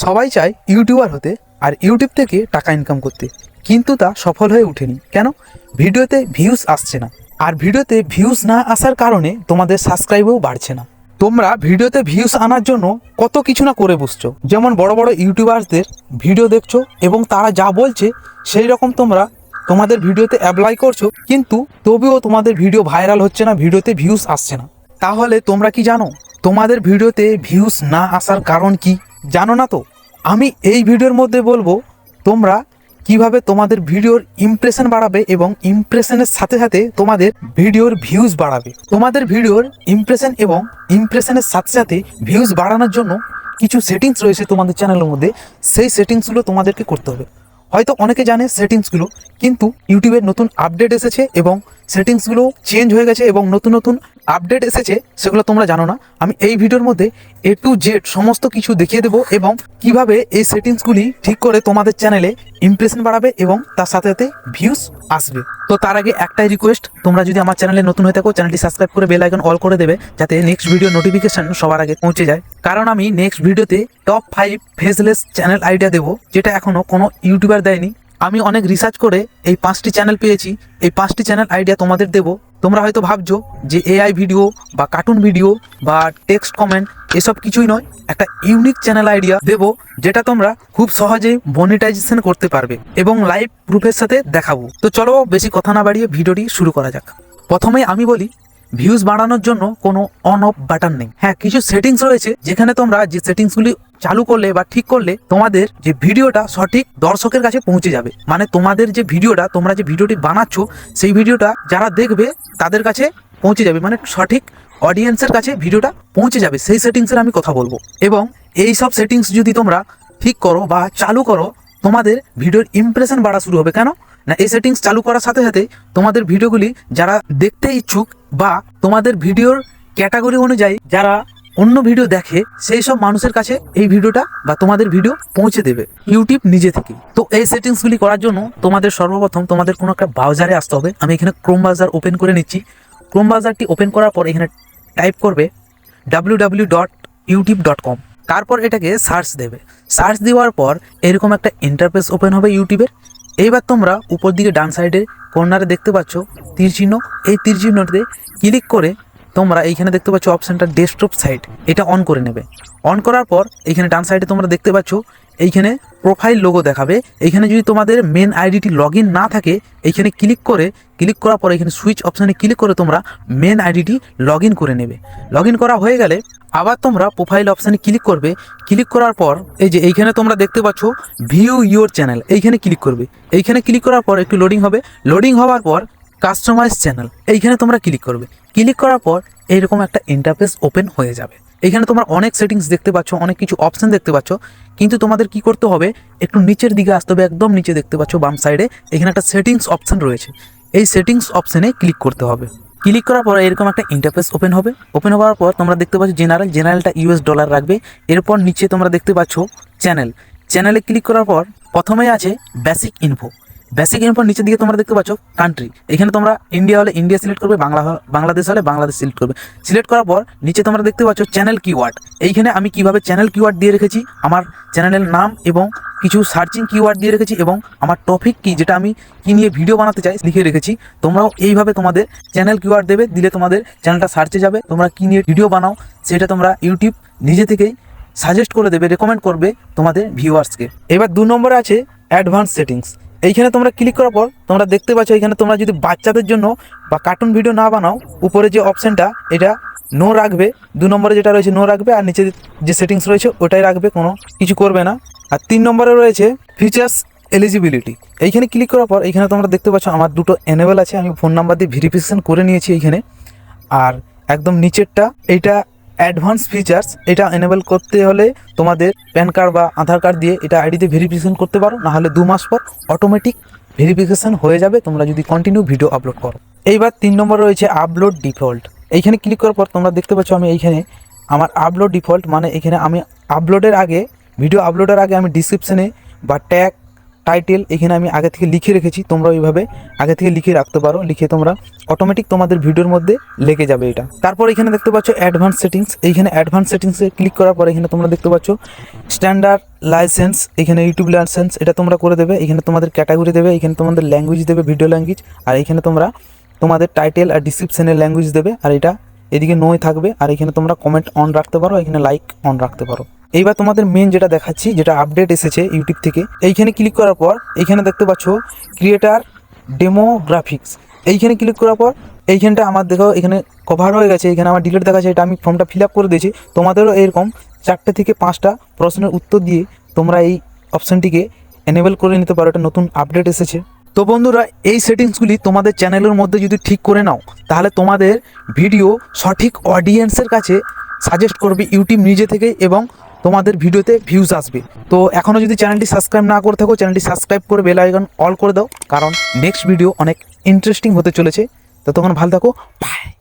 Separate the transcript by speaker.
Speaker 1: সবাই চায় ইউটিউবার হতে আর ইউটিউব থেকে টাকা ইনকাম করতে, কিন্তু তা সফল হয়ে ওঠেনি। কেন? ভিডিওতে ভিউজ আসছে না, আর ভিডিওতে ভিউজ না আসার কারণে তোমাদের সাবস্ক্রাইবও বাড়ছে না। তোমরা ভিডিওতে ভিউজ আনার জন্য কত কিছু না করে বসছো, যেমন বড় বড় ইউটিউবারদের ভিডিও দেখছো এবং তারা যা বলছে সেই রকম তোমরা তোমাদের ভিডিওতে অ্যাপ্লাই করছো, কিন্তু তবুও তোমাদের ভিডিও ভাইরাল হচ্ছে না, ভিডিওতে ভিউজ আসছে না। তাহলে তোমরা কি জানো তোমাদের ভিডিওতে ভিউজ না আসার কারণ কি? জানো না তো? আমি এই ভিডিওর মধ্যে বলবো তোমরা কিভাবে তোমাদের ভিডিওর ইমপ্রেশন বাড়াবে এবং ইমপ্রেশনের সাথে সাথে তোমাদের ভিডিওর ভিউজ বাড়াবে। তোমাদের ভিডিওর ইমপ্রেশন এবং ইমপ্রেশনের সাথে সাথে ভিউজ বাড়ানোর জন্য কিছু সেটিংস রয়েছে তোমাদের চ্যানেলের মধ্যে, সেই সেটিংসগুলো তোমাদেরকে করতে হবে। হয়তো অনেকে জানে সেটিংসগুলো, কিন্তু ইউটিউবের নতুন আপডেট এসেছে এবং সেটিংসগুলো চেঞ্জ হয়ে গেছে এবং নতুন নতুন আপডেট এসেছে, সেগুলো তোমরা জানো না। আমি এই ভিডিওর মধ্যে A to Z সমস্ত কিছু দেখিয়ে দেবো এবং কিভাবে এই সেটিংসগুলি ঠিক করে তোমাদের চ্যানেলে ইমপ্রেশন বাড়াবে এবং তার সাথে সাথে ভিউজ আসবে। তো তার আগে একটাই রিকোয়েস্ট, তোমরা যদি আমার চ্যানেলে নতুন হয়ে থাকো চ্যানেলটি সাবস্ক্রাইব করে বেল আইকন অল করে দেবে, যাতে নেক্সট ভিডিও নোটিফিকেশন সবার আগে পৌঁছে যায়। কারণ আমি নেক্সট ভিডিওতে টপ 5 ফেসলেস চ্যানেল আইডিয়া দেবো, যেটা এখনও কোনো ইউটিউবার দেয়নি। আমি অনেক রিসার্চ করে এই 5টি চ্যানেল পেয়েছি, এই 5টি চ্যানেল আইডিয়া তোমাদের দেবো। তোমরা হয়তো ভাবছো যে এআই ভিডিও বা কার্টুন ভিডিও বা টেক্সট কমেন্ট এসব কিছুই নয়, একটা ইউনিক চ্যানেল আইডিয়া দেবো যেটা তোমরা খুব সহজেই মনিটাইজেশন করতে পারবে এবং লাইভ প্রুফের সাথে দেখাবো। তো চলো বেশি কথা না বাড়িয়ে ভিডিওটি শুরু করা যাক। প্রথমেই আমি বলি, ভিউজ বাড়ানোর জন্য কোনো অন অফ বাটন নেই। হ্যাঁ, কিছু সেটিংস রয়েছে যেখানে তোমরা যে সেটিংসগুলি চালু করলে বা ঠিক করলে তোমাদের যে ভিডিওটা সঠিক দর্শকের কাছে পৌঁছে যাবে। মানে তোমাদের যে ভিডিওটা, তোমরা যে ভিডিওটি বানাচ্ছ সেই ভিডিওটা যারা দেখবে তাদের কাছে পৌঁছে যাবে, মানে সঠিক অডিয়েন্সের কাছে ভিডিওটা পৌঁছে যাবে। সেই সেটিংসের আমি কথা বলবো। এবং এই সব সেটিংস যদি তোমরা ঠিক করো বা চালু করো, তোমাদের ভিডিওর ইমপ্রেশন বাড়া শুরু হবে। কেন না, এই সেটিংস চালু করার সাথে সাথে তোমাদের ভিডিওগুলি যারা দেখতে ইচ্ছুক বা তোমাদের ভিডিওর ক্যাটাগরি অনুযায়ী যারা অন্য ভিডিও দেখে, সেই সব মানুষের কাছে এই ভিডিওটা বা তোমাদের ভিডিও পৌঁছে দেবে ইউটিউব নিজে থেকে। তো এই সেটিংসগুলি করার জন্য তোমাদের সর্বপ্রথম তোমাদের কোনো একটা ব্রাউজারে আসতে হবে। আমি এখানে ক্রোম ব্রাউজার ওপেন করে নিচ্ছি। ক্রোম ব্রাউজারটি ওপেন করার পর এখানে টাইপ করবে www.youtube.com। তারপর এটাকে সার্চ দেবে। সার্চ দেওয়ার পর এরকম একটা ইন্টারফেস ওপেন হবে ইউটিউবের। এইবার তোমরা উপর দিকে ডান সাইডে কর্নারে দেখতে পাচ্ছ তীর চিহ্ন, এই তীর চিহ্নটিতে ক্লিক করে তোমরা এইখানে দেখতে পাচ্ছ অপশানটা ডেস্কটপ সাইট, এটা অন করে নেবে। অন করার পর এইখানে ডান সাইডে তোমরা দেখতে পাচ্ছ এইখানে প্রোফাইল লোগো দেখাবে। এইখানে যদি তোমাদের মেন আইডিটি লগ ইন না থাকে, এইখানে ক্লিক করার পর এখানে সুইচ অপশানে ক্লিক করে তোমরা মেন আইডিটি লগ ইন করে নেবে। লগ ইন করা হয়ে গেলে আবার তোমরা প্রোফাইল অপশানে ক্লিক করবে। ক্লিক করার পর এই যে এইখানে তোমরা দেখতে পাচ্ছ ভিউ ইউর চ্যানেল, এইখানে ক্লিক করবে। এইখানে ক্লিক করার পর একটু লোডিং হবে। লোডিং হওয়ার পর কাস্টমাইজ চ্যানেল, এইখানে তোমরা ক্লিক করবে। ক্লিক করার পর এইরকম একটা ইন্টারফেস ওপেন হয়ে যাবে। এখানে তোমরা অনেক সেটিংস দেখতে পাচ্ছ, অনেক কিছু অপশান দেখতে পাচ্ছ, কিন্তু তোমাদের কি করতে হবে, একটু নিচের দিকে আসতে হবে। একদম নিচে দেখতে পাচ্ছ বাম সাইডে এখানে একটা সেটিংস অপশান রয়েছে, এই সেটিংস অপশানে ক্লিক করতে হবে। ক্লিক করার পর এরকম একটা ইন্টারফেস ওপেন হবে। ওপেন হওয়ার পর তোমরা দেখতে পাচ্ছ জেনারেলটা $, রাখবে। এরপর নিচে তোমরা দেখতে পাচ্ছ চ্যানেলে ক্লিক করার পর প্রথমেই আছে বেসিক ইনফোর নিচের দিকে তোমরা দেখতে পাচ্ছ কান্ট্রি। এখানে তোমরা ইন্ডিয়া হলে ইন্ডিয়া সিলেক্ট করবে, বাংলাদেশ হলে বাংলাদেশ সিলেক্ট করবে। সিলেক্ট করার পর নিচে তোমরা দেখতে পাচ্ছ চ্যানেল কিওয়ার্ড। এইখানে আমি কিভাবে চ্যানেল কিওয়ার্ড দিয়ে রেখেছি, আমার চ্যানেলের নাম এবং কিছু সার্চিং কিওয়ার্ড দিয়ে রেখেছি এবং আমার টপিক কি, যেটা আমি কি নিয়ে ভিডিও বানাতে চাই লিখে রেখেছি। তোমরাও এইভাবে তোমাদের চ্যানেল কিওয়ার্ড দেবে, দিলে তোমাদের চ্যানেলটা সার্চে যাবে। তোমরা কি নিয়ে ভিডিও বানাও সেটা তোমরা ইউটিউব নিজে থেকেই সাজেস্ট করে দেবে, রেকমেন্ড করবে তোমাদের ভিউয়ার্সকে। এবার 2 নম্বরে আছে অ্যাডভান্স সেটিংস। এইখানে তোমরা ক্লিক করার পর তোমরা দেখতে পাচ্ছ এখানে তোমরা যদি বাচ্চাদের জন্য বা কার্টুন ভিডিও না বানাও, উপরে যে অপশানটা এটা নো রাখবে, 2 নম্বরে যেটা রয়েছে নো রাখবে, আর নিচে যে সেটিংস রয়েছে ওটাই রাখবে, কোনো কিছু করবে না। আর 3 নম্বরে রয়েছে ফিচার্স এলিজিবিলিটি। এইখানে ক্লিক করার পর এইখানে তোমরা দেখতে পাচ্ছ আমার 2টো এনেবল আছে, আমি ফোন নাম্বার দিয়ে ভেরিফিকেশন করে নিয়েছি এইখানে। আর একদম নিচেরটা এইটা অ্যাডভান্স ফিচার্স, এটা এনেবল করতে হলে তোমাদের প্যান কার্ড বা আধার কার্ড দিয়ে এটা আইডিতে ভেরিফিকেশন করতে পারো, নাহলে 2 মাস পর অটোমেটিক ভেরিফিকেশন হয়ে যাবে তোমরা যদি কন্টিনিউ ভিডিও আপলোড করো। এইবার 3 নম্বর রয়েছে আপলোড ডিফল্ট। এইখানে ক্লিক করার পর তোমরা দেখতে পাচ্ছ আমি এইখানে আমার আপলোড ডিফল্ট, মানে এখানে আমি ভিডিও আপলোডের আগে আমি ডিসক্রিপশনে বা ট্যাগ টাইটেল এখানে আমি আগে থেকে লিখে রেখেছি, তোমরা ওইভাবে আগে থেকে লিখে রাখতে পারো, লিখে তোমরা অটোমেটিক তোমাদের ভিডিওর মধ্যে লেগে যাবে এটা। তারপর এখানে দেখতে পাচ্ছ অ্যাডভান্স সেটিংস, এইখানে অ্যাডভান্স সেটিংসে ক্লিক করার পর এখানে তোমরা দেখতে পাচ্ছ স্ট্যান্ডার্ড লাইসেন্স, এখানে ইউটিউব লাইসেন্স এটা তোমরা করে দেবে। এখানে তোমাদের ক্যাটাগরি দেবে, এখানে তোমাদের ল্যাঙ্গুয়েজ দেবে, ভিডিও ল্যাঙ্গুয়েজ, আর এখানে তোমরা তোমাদের টাইটেল আর ডিসক্রিপশনের ল্যাঙ্গুয়েজ দেবে, আর এটা এদিকে নয় থাকবে। আর এখানে তোমরা কমেন্ট অন রাখতে পারো, এখানে লাইক অন রাখতে পারো। এইবার তোমাদের মেন যেটা দেখাচ্ছি, যেটা আপডেট এসেছে ইউটিউব থেকে, এইখানে ক্লিক করার পর এইখানে দেখতে পাচ্ছ ক্রিয়েটার ডেমোগ্রাফিক্স, এইখানে ক্লিক করার পর এইখানটা আমার দেখো এখানে কভার হয়ে গেছে, এখানে আমার ডিলিট দেখাচ্ছে, এটা আমি ফর্মটা ফিল আপ করে দিয়েছি। তোমাদেরও এরকম 4টে থেকে 5টা প্রশ্নের উত্তর দিয়ে তোমরা এই অপশানটিকে এনেবল করে নিতে পারো, এটা নতুন আপডেট এসেছে। তো বন্ধুরা, এই সেটিংসগুলি তোমাদের চ্যানেলের মধ্যে যদি ঠিক করে নাও, তাহলে তোমাদের ভিডিও সঠিক অডিয়েন্সের কাছে সাজেস্ট করবে ইউটিউব নিজে থেকে, এবং তোমাদের ভিডিওতে ভিউজ আসবে। তো এখনও যদি চ্যানেলটি সাবস্ক্রাইব না করে থাকো, চ্যানেলটি সাবস্ক্রাইব করে বেল আইকন অল করে দাও, কারণ নেক্সট ভিডিও অনেক ইন্টারেস্টিং হতে চলেছে। ততক্ষণ ভালো থাকো, বাই।